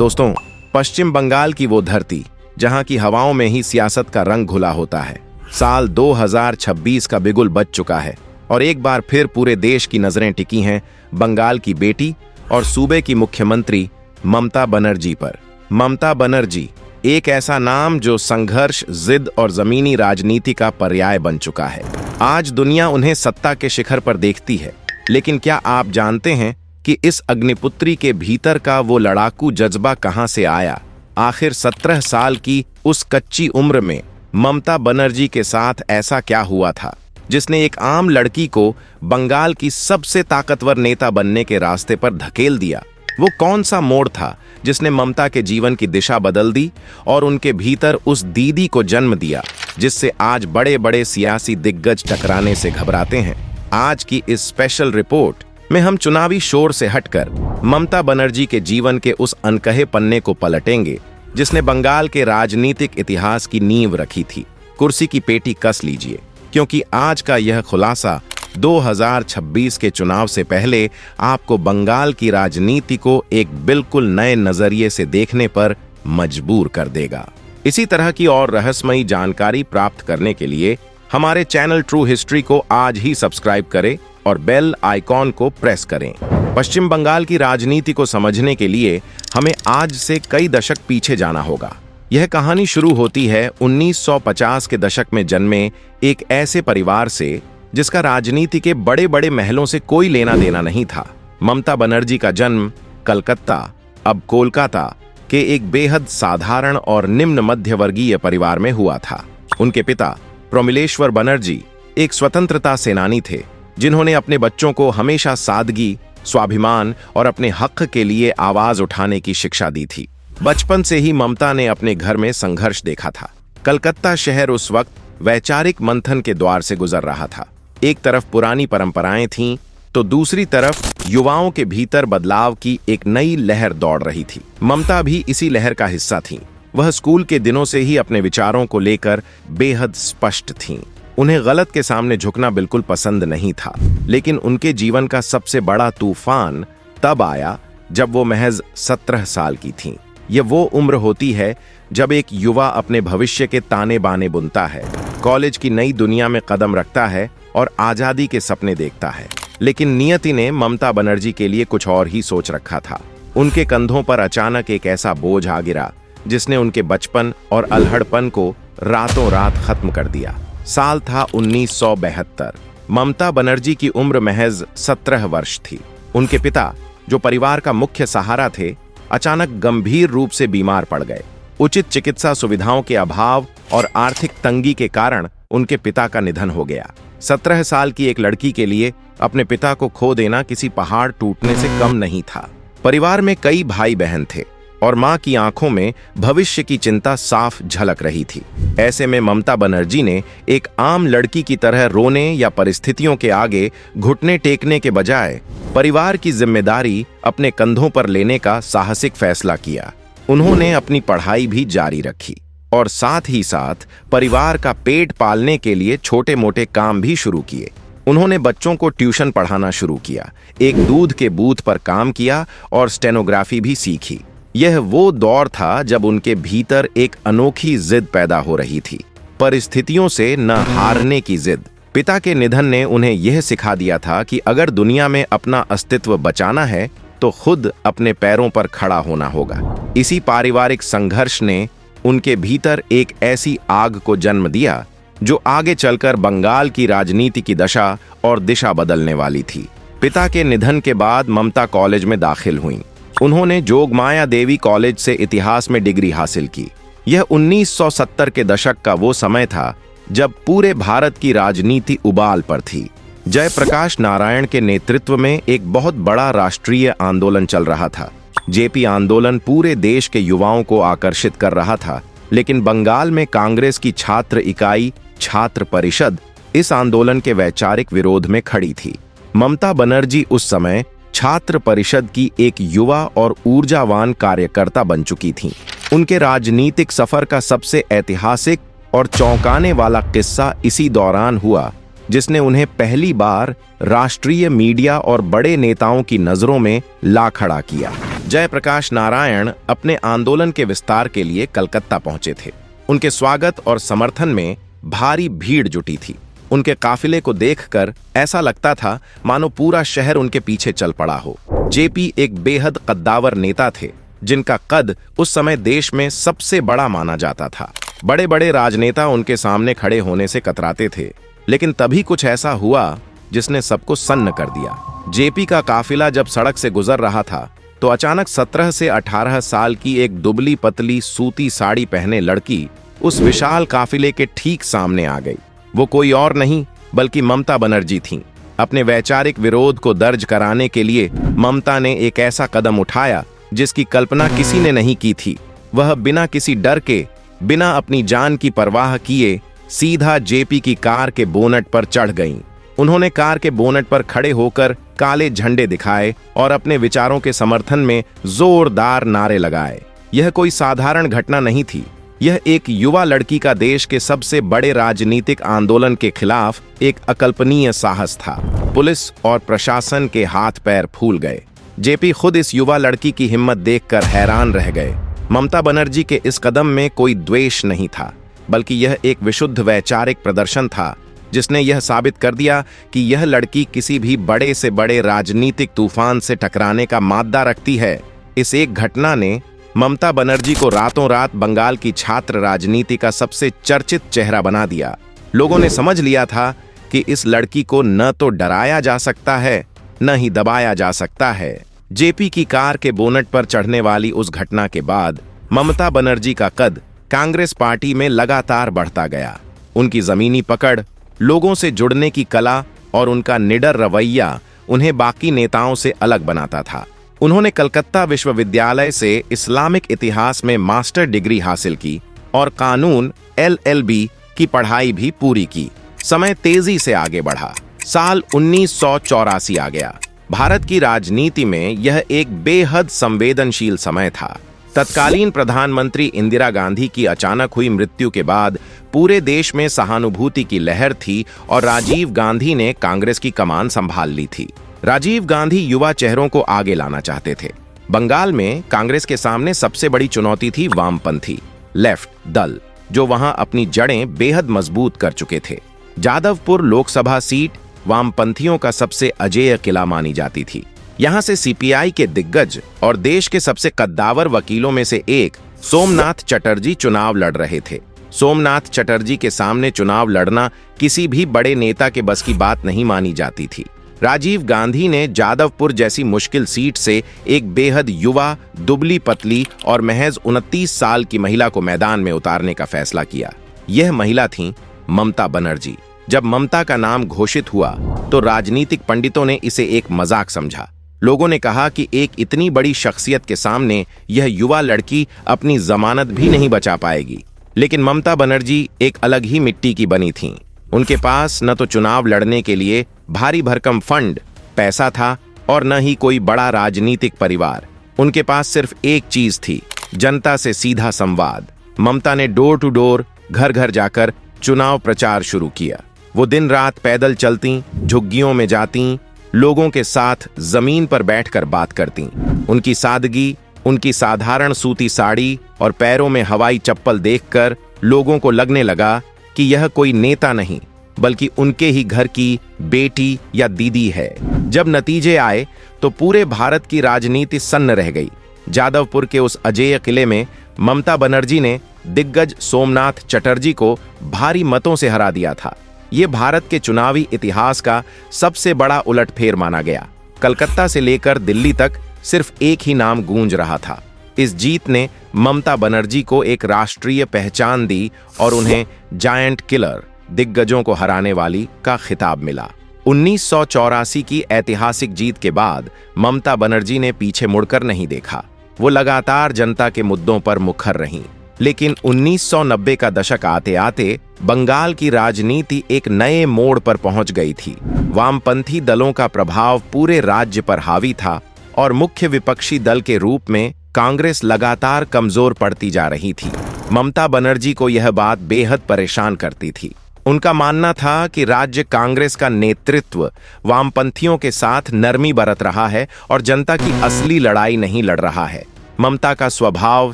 दोस्तों, पश्चिम बंगाल की वो धरती जहां की हवाओं में ही सियासत का रंग घुला होता है। साल 2026 का बिगुल बज चुका है और एक बार फिर पूरे देश की नजरें टिकी हैं बंगाल की बेटी और सूबे की मुख्यमंत्री ममता बनर्जी पर। ममता बनर्जी एक ऐसा नाम जो संघर्ष, जिद और जमीनी राजनीति का पर्याय बन चुका है। आज दुनिया उन्हें सत्ता के शिखर पर देखती है, लेकिन क्या आप जानते हैं कि इस अग्निपुत्री के भीतर का वो लड़ाकू जज्बा कहां से आया? आखिर 17 साल की उस कच्ची उम्र में ममता बनर्जी के साथ ऐसा क्या हुआ था जिसने एक आम लड़की को बंगाल की सबसे ताकतवर नेता बनने के रास्ते पर धकेल दिया? वो कौन सा मोड़ था जिसने ममता के जीवन की दिशा बदल दी और उनके भीतर उस दीदी को जन्म दिया जिससे आज बड़े बड़े सियासी दिग्गज टकराने से घबराते हैं? आज की इस स्पेशल रिपोर्ट में हम चुनावी शोर से हटकर ममता बनर्जी के जीवन के उस अनकहे पन्ने को पलटेंगे जिसने बंगाल के राजनीतिक इतिहास की नींव रखी थी। कुर्सी की पेटी कस लीजिए, क्योंकि आज का यह खुलासा 2026 के चुनाव से पहले आपको बंगाल की राजनीति को एक बिल्कुल नए नजरिए से देखने पर मजबूर कर देगा। इसी तरह की और रहस्यमयी जानकारी प्राप्त करने के लिए हमारे चैनल ट्रू हिस्ट्री को आज ही सब्सक्राइब करें और बेल आइकॉन को प्रेस करें। पश्चिम बंगाल की राजनीति को समझने के लिए हमें आज से कई दशक पीछे जाना होगा। यह कहानी शुरू होती है 1950 के दशक में जन्मे एक ऐसे परिवार से जिसका राजनीति के बड़े बड़े महलों से कोई लेना देना नहीं था। ममता बनर्जी का जन्म कलकत्ता, अब कोलकाता के एक बेहद साधारण और निम्न मध्यवर्गीय परिवार में हुआ था। उनके पिता प्रमिलेश्वर बनर्जी एक स्वतंत्रता सेनानी थे जिन्होंने अपने बच्चों को हमेशा सादगी, स्वाभिमान और अपने हक के लिए आवाज उठाने की शिक्षा दी थी। बचपन से ही ममता ने अपने घर में संघर्ष देखा था। कलकत्ता शहर उस वक्त वैचारिक मंथन के द्वार से गुजर रहा था। एक तरफ पुरानी परंपराएं थीं, तो दूसरी तरफ युवाओं के भीतर बदलाव की एक नई लहर दौड़ रही थी। ममता भी इसी लहर का हिस्सा थीं। वह स्कूल के दिनों से ही अपने विचारों को लेकर बेहद स्पष्ट थीं। उन्हें गलत के सामने झुकना बिल्कुल पसंद नहीं था, लेकिन उनके जीवन का सबसे बड़ा तूफान तब आया जब वो महज 17 साल की थीं। ये वो उम्र होती है जब एक युवा अपने भविष्य के ताने बाने बुनता है, कॉलेज की नई दुनिया में कदम रखता है और आजादी के सपने देखता है। लेकिन नियति ने ममता बनर्जी के लिए कुछ और ही सोच रखा था। उनके कंधों पर अचानक एक ऐसा बोझ आ गिरा जिसने उनके बचपन और अल्हड़पन को रातों रात खत्म कर दिया। साल था 1972। ममता बनर्जी की उम्र महज 17 वर्ष थी। उनके पिता, जो परिवार का मुख्य सहारा थे, अचानक गंभीर रूप से बीमार पड़ गए। उचित चिकित्सा सुविधाओं के अभाव और आर्थिक तंगी के कारण उनके पिता का निधन हो गया। 17 साल की एक लड़की के लिए अपने पिता को खो देना किसी पहाड़ टूटने से कम नहीं था। परिवार में कई भाई बहन थे और मां की आंखों में भविष्य की चिंता साफ झलक रही थी। ऐसे में ममता बनर्जी ने एक आम लड़की की तरह रोने या परिस्थितियों के आगे घुटने टेकने के बजाय परिवार की जिम्मेदारी अपने कंधों पर लेने का साहसिक फैसला किया। उन्होंने अपनी पढ़ाई भी जारी रखी और साथ ही साथ परिवार का पेट पालने के लिए छोटे मोटे काम भी शुरू किए। उन्होंने बच्चों को ट्यूशन पढ़ाना शुरू किया, एक दूध के बूथ पर काम किया और स्टेनोग्राफी भी सीखी। यह वो दौर था जब उनके भीतर एक अनोखी जिद पैदा हो रही थी, परिस्थितियों से न हारने की जिद। पिता के निधन ने उन्हें यह सिखा दिया था कि अगर दुनिया में अपना अस्तित्व बचाना है तो खुद अपने पैरों पर खड़ा होना होगा। इसी पारिवारिक संघर्ष ने उनके भीतर एक ऐसी आग को जन्म दिया जो आगे चलकर बंगाल की राजनीति की दशा और दिशा बदलने वाली थी। पिता के निधन के बाद ममता कॉलेज में दाखिल हुईं। उन्होंने जोगमाया देवी कॉलेज से इतिहास में डिग्री हासिल की। यह 1970 के दशक का वो समय था जब पूरे भारत की राजनीति उबाल पर थी। जयप्रकाश नारायण के नेतृत्व में एक बहुत बड़ा राष्ट्रीय आंदोलन चल रहा था। जेपी आंदोलन पूरे देश के युवाओं को आकर्षित कर रहा था, लेकिन बंगाल में कांग्रेस की छात्र इकाई छात्र परिषद इस आंदोलन के वैचारिक विरोध में खड़ी थी। ममता बनर्जी उस समय छात्र परिषद की एक युवा और ऊर्जावान कार्यकर्ता बन चुकी थीं। उनके राजनीतिक सफर का सबसे ऐतिहासिक और चौंकाने वाला किस्सा इसी दौरान हुआ जिसने उन्हें पहली बार राष्ट्रीय मीडिया और बड़े नेताओं की नजरों में ला खड़ा किया। जयप्रकाश नारायण अपने आंदोलन के विस्तार के लिए कलकत्ता पहुंचे थे। उनके स्वागत और समर्थन में भारी भीड़ जुटी थी। उनके काफिले को देखकर ऐसा लगता था मानो पूरा शहर उनके पीछे चल पड़ा हो। जेपी एक बेहद कद्दावर नेता थे, जिनका कद उस समय देश में सबसे बड़ा माना जाता था। बड़े बड़े राजनेता उनके सामने खड़े होने से कतराते थे, लेकिन तभी कुछ ऐसा हुआ जिसने सबको सन्न कर दिया। जेपी का काफिला जब सड़क से गुजर रहा था तो अचानक 17 से 18 साल की एक दुबली पतली सूती साड़ी पहने लड़की उस विशाल काफिले के ठीक सामने आ गई। वो कोई और नहीं बल्कि ममता बनर्जी थीं। अपने वैचारिक विरोध को दर्ज कराने के लिए ममता ने एक ऐसा कदम उठाया जिसकी कल्पना किसी ने नहीं की थी। वह बिना किसी डर के, बिना अपनी जान की परवाह किए सीधा जेपी की कार के बोनट पर चढ़ गईं। उन्होंने कार के बोनट पर खड़े होकर काले झंडे दिखाए और अपने विचारों के समर्थन में जोरदार नारे लगाए। यह कोई साधारण घटना नहीं थी। यह एक युवा लड़की का देश के सबसे बड़े राजनीतिक आंदोलन के खिलाफ एक अकल्पनीय साहस था। पुलिस और प्रशासन के हाथ पैर फूल गए। जेपी खुद इस युवा लड़की की हिम्मत देखकर हैरान रह गए। ममता बनर्जी के इस कदम में कोई द्वेष नहीं था, बल्कि यह एक विशुद्ध वैचारिक प्रदर्शन था जिसने यह साबित कर दिया कि यह लड़की किसी भी बड़े से बड़े राजनीतिक तूफान से टकराने का माद्दा रखती है। इस एक घटना ने ममता बनर्जी को रातों रात बंगाल की छात्र राजनीति का सबसे चर्चित चेहरा बना दिया। लोगों ने समझ लिया था कि इस लड़की को न तो डराया जा सकता है, न ही दबाया जा सकता है। जेपी की कार के बोनट पर चढ़ने वाली उस घटना के बाद ममता बनर्जी का कद कांग्रेस पार्टी में लगातार बढ़ता गया। उनकी जमीनी पकड़, लोगों से जुड़ने की कला और उनका निडर रवैया उन्हें बाकी नेताओं से अलग बनाता था। उन्होंने कलकत्ता विश्वविद्यालय से इस्लामिक इतिहास में मास्टर डिग्री हासिल की और कानून LLB की पढ़ाई भी पूरी की। समय तेजी से आगे बढ़ा। साल 1984 आ गया। भारत की राजनीति में यह एक बेहद संवेदनशील समय था। तत्कालीन प्रधानमंत्री इंदिरा गांधी की अचानक हुई मृत्यु के बाद पूरे देश में सहानुभूति की लहर थी और राजीव गांधी ने कांग्रेस की कमान संभाल ली थी। राजीव गांधी युवा चेहरों को आगे लाना चाहते थे। बंगाल में कांग्रेस के सामने सबसे बड़ी चुनौती थी वामपंथी लेफ्ट दल, जो वहां अपनी जड़ें बेहद मजबूत कर चुके थे। जादवपुर लोकसभा सीट वामपंथियों का सबसे अजेय किला मानी जाती थी। यहां से सीपीआई के दिग्गज और देश के सबसे कद्दावर वकीलों में से एक सोमनाथ चटर्जी चुनाव लड़ रहे थे। सोमनाथ चटर्जी के सामने चुनाव लड़ना किसी भी बड़े नेता के बस की बात नहीं मानी जाती थी। राजीव गांधी ने जादवपुर जैसी मुश्किल सीट से एक बेहद युवा, दुबली पतली और महज 29 साल की महिला को मैदान में उतारने का फैसला किया। यह महिला थी ममता बनर्जी। जब ममता का नाम घोषित हुआ तो राजनीतिक पंडितों ने इसे एक मजाक समझा। लोगों ने कहा कि एक इतनी बड़ी शख्सियत के सामने यह युवा लड़की अपनी जमानत भी नहीं बचा पाएगी। लेकिन ममता बनर्जी एक अलग ही मिट्टी की बनी थीं। उनके पास न तो चुनाव लड़ने के लिए भारी भरकम फंड, पैसा था और न ही कोई बड़ा राजनीतिक परिवार। उनके पास सिर्फ एक चीज थी, जनता से सीधा संवाद। ममता ने डोर टू डोर, घर घर जाकर चुनाव प्रचार शुरू किया। वो दिन रात पैदल चलती, झुग्गियों में जाती, लोगों के साथ जमीन पर बैठकर बात करती। उनकी सादगी, उनकी साधारण सूती साड़ी और पैरों में हवाई चप्पल देखकर लोगों को लगने लगा कि यह कोई नेता नहीं बल्कि उनके ही घर की बेटी या दीदी है। जब नतीजे आए तो पूरे भारत की राजनीति सन्न रह गई। जादवपुर के उस अजेय किले में ममता बनर्जी ने दिग्गज सोमनाथ चटर्जी को भारी मतों से हरा दिया था। ये भारत के चुनावी इतिहास का सबसे बड़ा उलटफेर माना गया। कलकत्ता से लेकर दिल्ली तक सिर्फ एक ही नाम गूंज रहा था। इस जीत ने ममता बनर्जी को एक राष्ट्रीय पहचान दी और उन्हें जायंट किलर, दिग्गजों को हराने वाली का खिताब मिला। 1984 की ऐतिहासिक जीत के बाद ममता बनर्जी ने पीछे मुड़कर नहीं देखा। वो लगातार जनता के मुद्दों पर मुखर रहीं। लेकिन 1990 का दशक आते आते बंगाल की राजनीति एक नए मोड़ पर पहुंच गई थी। वामपंथी दलों का प्रभाव पूरे राज्य पर हावी था और मुख्य विपक्षी दल के रूप में कांग्रेस लगातार कमजोर पड़ती जा रही थी। ममता बनर्जी को यह बात बेहद परेशान करती थी। उनका मानना था कि राज्य कांग्रेस का नेतृत्व वामपंथियों के साथ नरमी बरत रहा है और जनता की असली लड़ाई नहीं लड़ रहा है। ममता का स्वभाव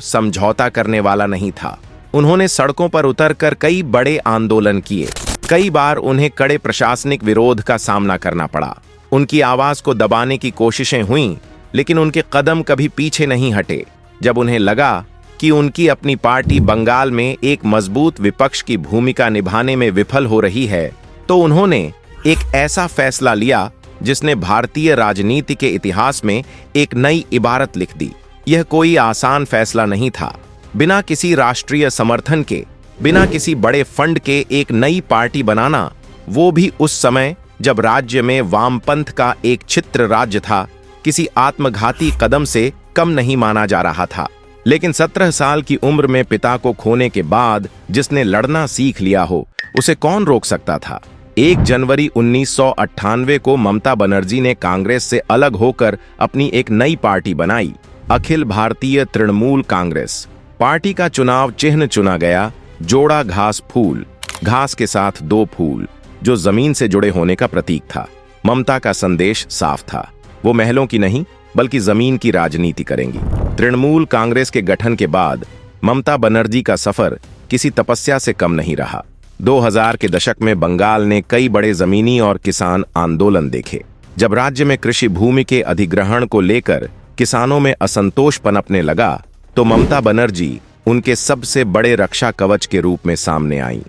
समझौता करने वाला नहीं था। उन्होंने सड़कों पर उतरकर कई बड़े आंदोलन किए। कई बार उन्हें कड़े प्रशासनिक विरोध का सामना करना पड़ा। उनकी आवाज को दबाने की कोशिशें हुईं, लेकिन उनके कदम कभी पीछे नहीं हटे। जब उन्हें लगा कि उनकी अपनी पार्टी बंगाल में एक मजबूत विपक्ष की भूमिका निभाने में विफल हो रही है, तो उन्होंने एक ऐसा फैसला लिया जिसने भारतीय राजनीति के इतिहास में एक नई इबारत लिख दी। यह कोई आसान फैसला नहीं था। बिना किसी राष्ट्रीय समर्थन के, बिना किसी बड़े फंड के एक नई पार्टी बनाना, वो भी उस समय जब राज्य में वामपंथ का एक छित्र राज्य था, किसी आत्मघाती कदम से कम नहीं माना जा रहा था। लेकिन 17 साल की उम्र में पिता को खोने के बाद जिसने लड़ना सीख लिया हो, उसे कौन रोक सकता था। 1 जनवरी 1998 को ममता बनर्जी ने कांग्रेस से अलग होकर अपनी एक नई पार्टी बनाई, अखिल भारतीय तृणमूल कांग्रेस। पार्टी का चुनाव चिन्ह चुना गया, जोड़ा घास फूल, घास के साथ 2 फूल, जो जमीन से जुड़े होने का प्रतीक था। ममता का संदेश साफ था, वो महलों की नहीं बल्कि जमीन की राजनीति करेंगी। तृणमूल कांग्रेस के गठन के बाद ममता बनर्जी का सफर किसी तपस्या से कम नहीं रहा। 2000 के दशक में बंगाल ने कई बड़े जमीनी और किसान आंदोलन देखे। जब राज्य में कृषि भूमि के अधिग्रहण को लेकर किसानों में असंतोष पनपने लगा, तो ममता बनर्जी उनके सबसे बड़े रक्षा कवच के रूप में सामने आई।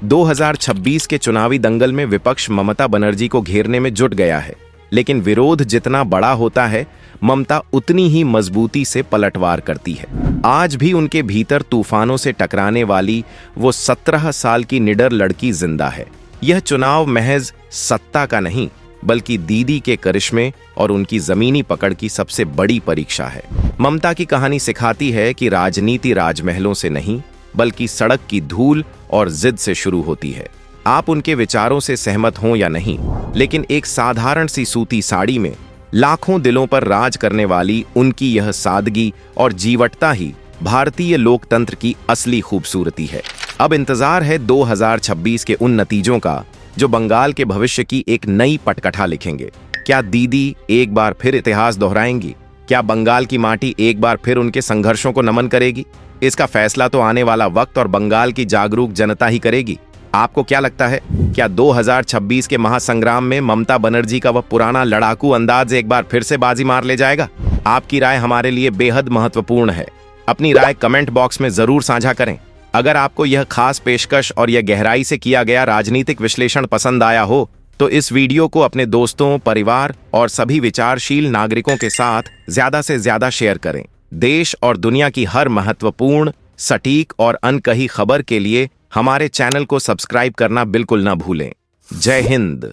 2026 के चुनावी दंगल में विपक्ष ममता बनर्जी को घेरने में जुट गया है, लेकिन विरोध जितना बड़ा होता है, ममता उतनी ही मजबूती से पलटवार करती है। आज भी उनके भीतर तूफानों से टकराने वाली वो 17 साल की निडर लड़की जिंदा है। यह चुनाव महज सत्ता का नहीं, बल्कि दीदी के करिश्मे और उनकी जमीनी पकड़ की सबसे बड़ी परीक्षा है। ममता की कहानी सिखाती है कि राजनीति राजमहलों से नहीं, बल्कि सड़क की धूल और जिद से शुरू होती है। आप उनके विचारों से सहमत हों या नहीं, लेकिन एक साधारण सी सूती साड़ी में लाखों दिलों पर राज करने वाली उनकी यह सादगी और जीवटता ही भारतीय लोकतंत्र की असली खूबसूरती है। अब इंतजार है 2026 के उन नतीजों का जो बंगाल के भविष्य की एक नई पटकथा लिखेंगे। क्या दीदी एक बार फिर इतिहास दोहराएंगी? क्या बंगाल की माटी एक बार फिर उनके संघर्षों को नमन करेगी? इसका फैसला तो आने वाला वक्त और बंगाल की जागरूक जनता ही करेगी। आपको क्या लगता है, क्या 2026 के महासंग्राम में ममता बनर्जी का वह पुराना लड़ाकू अंदाज एक बार फिर से बाजी मार ले जाएगा? आपकी राय हमारे लिए बेहद महत्वपूर्ण है। अपनी राय कमेंट बॉक्स में जरूर साझा करें। अगर आपको यह खास पेशकश और यह गहराई से किया गया राजनीतिक विश्लेषण पसंद आया हो, तो इस वीडियो को अपने दोस्तों, परिवार और सभी विचारशील नागरिकों के साथ ज्यादा से ज्यादा शेयर करें। देश और दुनिया की हर महत्वपूर्ण, सटीक और अनकही खबर के लिए हमारे चैनल को सब्सक्राइब करना बिल्कुल न भूलें। जय हिंद।